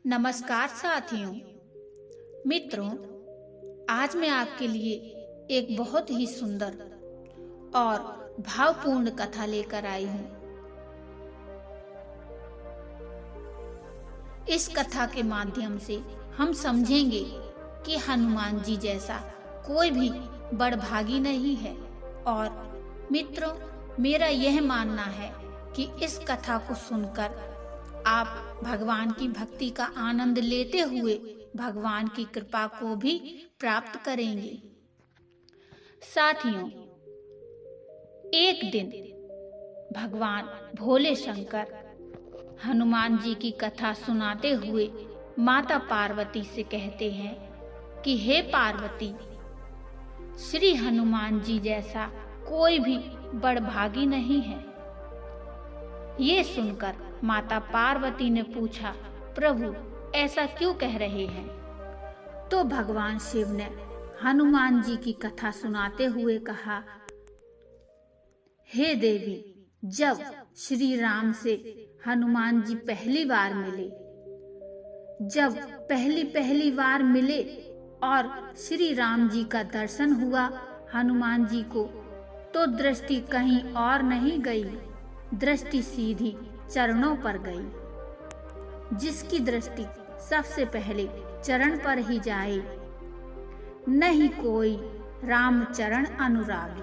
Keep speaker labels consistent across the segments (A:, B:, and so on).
A: नमस्कार साथियों, मित्रों। आज मैं आपके लिए एक बहुत ही सुंदर और भावपूर्ण कथा लेकर आई हूँ। इस कथा के माध्यम से हम समझेंगे कि हनुमान जी जैसा कोई भी बड़भागी नहीं है। और मित्रों, मेरा यह मानना है कि इस कथा को सुनकर आप भगवान की भक्ति का आनंद लेते हुए भगवान की कृपा को भी प्राप्त करेंगे। साथियों, एक दिन भगवान भोले शंकर हनुमान जी की कथा सुनाते हुए माता पार्वती से कहते हैं कि हे पार्वती, श्री हनुमान जी जैसा कोई भी बड़भागी नहीं है। ये सुनकर माता पार्वती ने पूछा, प्रभु ऐसा क्यों कह रहे हैं? तो भगवान शिव ने हनुमान जी की कथा सुनाते हुए कहा, हे देवी, जब श्री राम से हनुमान जी पहली बार मिले, जब पहली बार मिले और श्री राम जी का दर्शन हुआ हनुमान जी को, तो दृष्टि कहीं और नहीं गई, दृष्टि सीधी चरणों पर गई। जिसकी दृष्टि सबसे पहले चरण पर ही जाए, नहीं कोई राम चरण अनुरागी।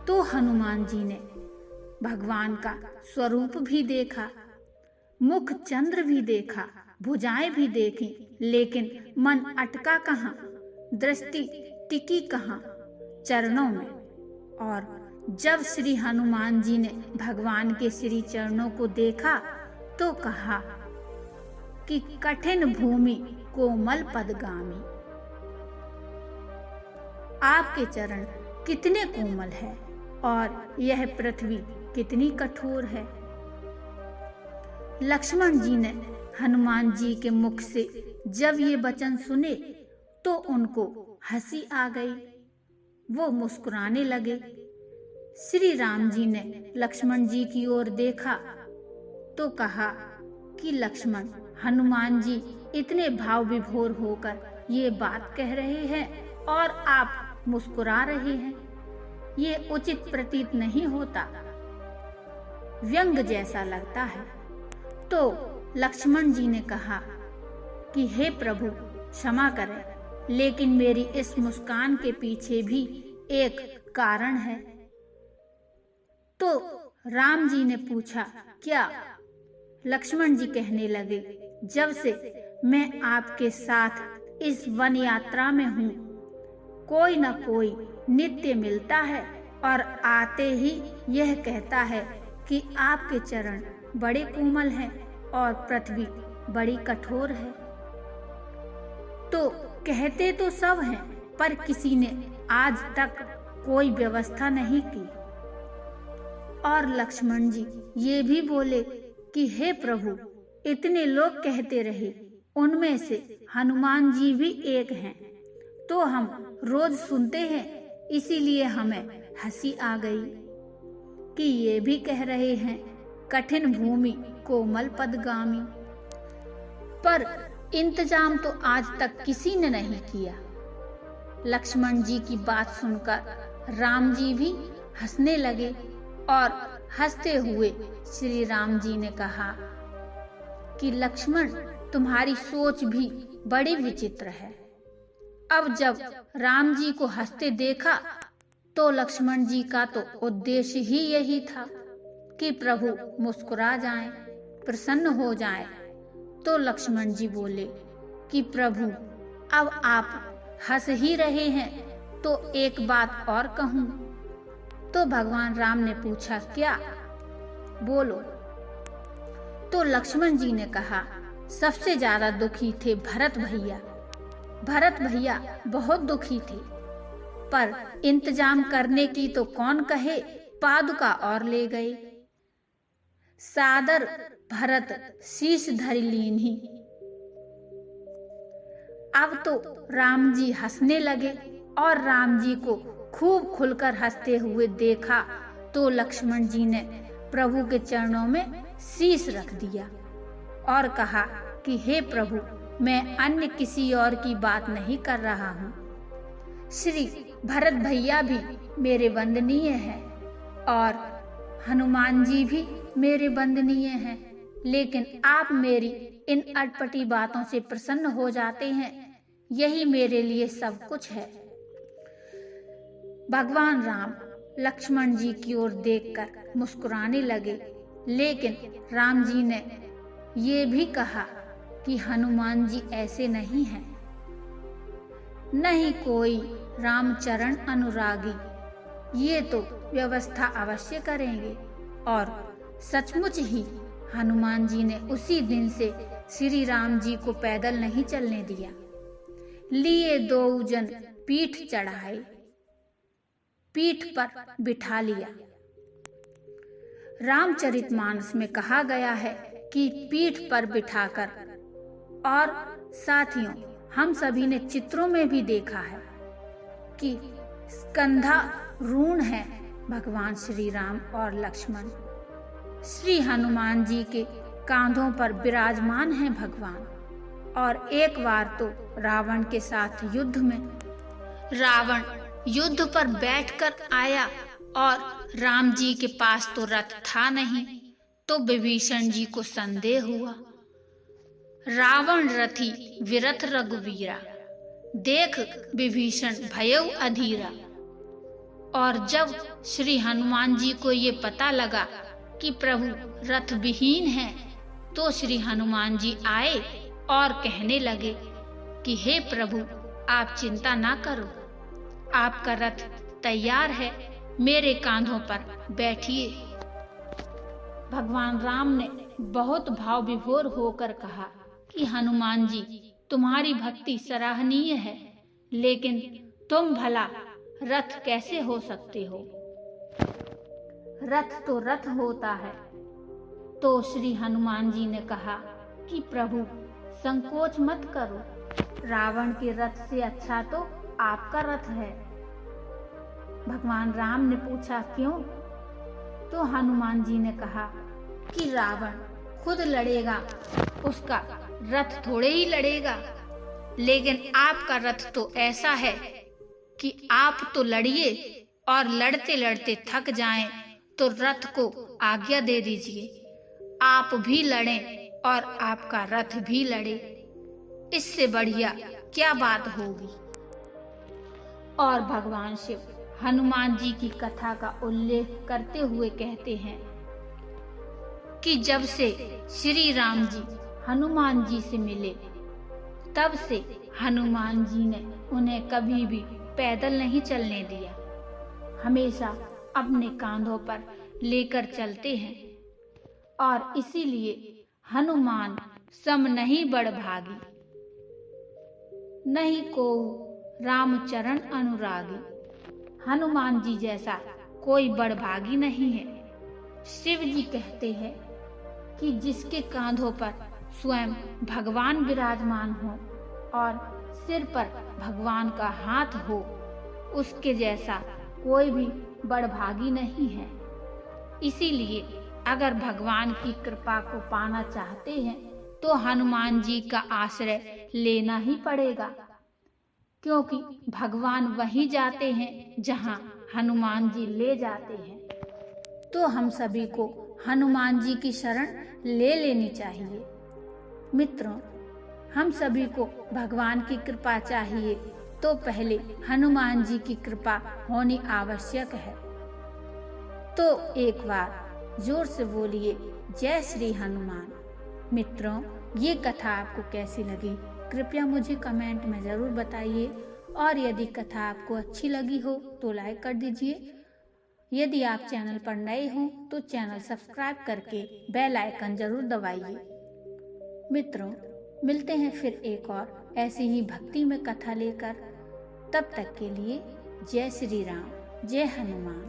A: तो हनुमान जी ने भगवान का स्वरूप भी देखा, मुख चंद्र भी देखा, भुजाएं भी देखी, लेकिन मन अटका कहाँ, दृष्टि टिकी कहाँ? चरणों में। और जब श्री हनुमान जी ने भगवान के श्री चरणों को देखा तो कहा कि कठिन भूमि कोमल पदगामी। आपके चरण कितने कोमल है और यह पृथ्वी कितनी कठोर है। लक्ष्मण जी ने हनुमान जी के मुख से जब ये वचन सुने तो उनको हंसी आ गई, वो मुस्कुराने लगे। श्री राम जी ने लक्ष्मण जी की ओर देखा तो कहा कि लक्ष्मण, हनुमान जी इतने भाव विभोर होकर ये बात कह रहे हैं और आप मुस्कुरा रहे हैं, ये उचित प्रतीत नहीं होता, व्यंग जैसा लगता है। तो लक्ष्मण जी ने कहा कि हे प्रभु, क्षमा करें, लेकिन मेरी इस मुस्कान के पीछे भी एक कारण है। तो राम जी ने पूछा, क्या? लक्ष्मण जी कहने लगे, जब से मैं आपके साथ इस वन यात्रा में हूँ, कोई न कोई नित्य मिलता है और आते ही यह कहता है कि आपके चरण बड़े कोमल हैं और पृथ्वी बड़ी कठोर है। तो कहते तो सब हैं, पर किसी ने आज तक कोई व्यवस्था नहीं की। और लक्ष्मण जी ये भी बोले कि हे प्रभु, इतने लोग कहते रहे, उनमें से हनुमान जी भी एक हैं, तो हम रोज सुनते हैं, इसीलिए हमें हंसी आ गई कि ये भी कह रहे हैं कठिन भूमि कोमल पदगामी। पर इंतजाम तो आज तक किसी ने नहीं किया। लक्ष्मण जी की बात सुनकर राम जी भी हंसने लगे और हंसते हुए श्री राम जी ने कहा कि लक्ष्मण, तुम्हारी सोच भी बड़ी विचित्र है। अब जब राम जी को हंसते देखा तो लक्ष्मण जी का तो उद्देश्य ही यही था कि प्रभु मुस्कुरा जाएं, प्रसन्न हो जाएं। तो लक्ष्मण जी बोले कि प्रभु, अब आप हंस ही रहे हैं तो एक बात और कहूं। तो भगवान राम ने पूछा, क्या? बोलो। तो लक्ष्मण जी ने कहा, सबसे ज्यादा दुखी थे भरत भैया। भरत भैया बहुत दुखी थे, पर इंतजाम करने की तो कौन कहे, पादुका और ले गए। सादर भरत शीश धरि लीन्ही। अब तो राम जी हंसने लगे और राम जी को खूब खुलकर हंसते हुए देखा तो लक्ष्मण जी ने प्रभु के चरणों में शीश रख दिया और कहा कि हे प्रभु, मैं अन्य किसी और की बात नहीं कर रहा हूँ। श्री भरत भैया भी मेरे वंदनीय हैं और हनुमान जी भी मेरे वंदनीय हैं, लेकिन आप मेरी इन अटपटी बातों से प्रसन्न हो जाते हैं, यही मेरे लिए सब कुछ है। भगवान राम लक्ष्मण जी की ओर देखकर मुस्कुराने लगे, लेकिन राम जी ने ये भी कहा कि हनुमान जी ऐसे नहीं हैं। नहीं कोई रामचरण अनुरागी, ये तो व्यवस्था अवश्य करेंगे। और सचमुच ही हनुमान जी ने उसी दिन से श्री राम जी को पैदल नहीं चलने दिया। लिए दो जन पीठ चढ़ाए, पीठ पर बिठा लिया। रामचरितमानस में कहा गया है कि पीठ पर बिठाकर, और साथियों हम सभी ने चित्रों में भी देखा है कि स्कंधारूढ़ है भगवान श्री राम और लक्ष्मण। श्री हनुमान जी के कांधों पर विराजमान हैं भगवान। और एक बार तो रावण के साथ युद्ध में रावण युद्ध पर बैठकर आया और राम जी के पास तो रथ था नहीं, तो विभीषण जी को संदेह हुआ। रावण रथी विरथ रघुवीरा, देख विभीषण भयउ अधीरा। और जब श्री हनुमान जी को ये पता लगा कि प्रभु रथ विहीन हैं, तो श्री हनुमान जी आए और कहने लगे कि हे प्रभु, आप चिंता ना करो, आपका रथ तैयार है, मेरे कांधों पर बैठिए। भगवान राम ने बहुत भाव विभोर होकर कहा कि हनुमान जी, तुम्हारी भक्ति सराहनीय है, लेकिन तुम भला रथ कैसे हो सकते हो? रथ तो रथ होता है। तो श्री हनुमान जी ने कहा कि प्रभु संकोच मत करो, रावण के रथ से अच्छा तो आपका रथ है। भगवान राम ने पूछा क्यों? तो हनुमान जी ने कहा कि रावण खुद लड़ेगा, उसका रथ थोड़े ही लड़ेगा, लेकिन आपका रथ तो ऐसा है कि आप तो लड़िए और लड़ते लड़ते थक जाएं तो रथ को आज्ञा दे दीजिए, आप भी लड़ें और आपका रथ भी लड़े, इससे बढ़िया क्या बात होगी। और भगवान शिव हनुमान जी की कथा का उल्लेख करते हुए कहते हैं कि जब से श्री राम जी हनुमान जी से मिले, तब से हनुमान जी ने उन्हें कभी भी पैदल नहीं चलने दिया, हमेशा अपने कांधों पर लेकर चलते हैं। और इसीलिए हनुमान सम नहीं बड़ भागी, नहीं को रामचरण अनुरागी। हनुमान जी जैसा कोई बड़भागी नहीं है। शिव जी कहते हैं कि जिसके कांधों पर स्वयं भगवान विराजमान हो और सिर पर भगवान का हाथ हो, उसके जैसा कोई भी बड़भागी नहीं है। इसीलिए अगर भगवान की कृपा को पाना चाहते हैं तो हनुमान जी का आश्रय लेना ही पड़ेगा, क्योंकि भगवान वहीं जाते हैं जहां हनुमान जी ले जाते हैं। तो हम सभी को हनुमान जी की शरण ले लेनी चाहिए। मित्रों, हम सभी को भगवान की कृपा चाहिए तो पहले हनुमान जी की कृपा होनी आवश्यक है। तो एक बार जोर से बोलिए जय श्री हनुमान। मित्रों, ये कथा आपको कैसी लगी कृपया मुझे कमेंट में ज़रूर बताइए, और यदि कथा आपको अच्छी लगी हो तो लाइक कर दीजिए। यदि आप चैनल पर नए हो तो चैनल सब्सक्राइब करके बेल आइकन जरूर दबाइए। मित्रों, मिलते हैं फिर एक और ऐसी ही भक्ति में कथा लेकर। तब तक के लिए जय श्री राम, जय हनुमान।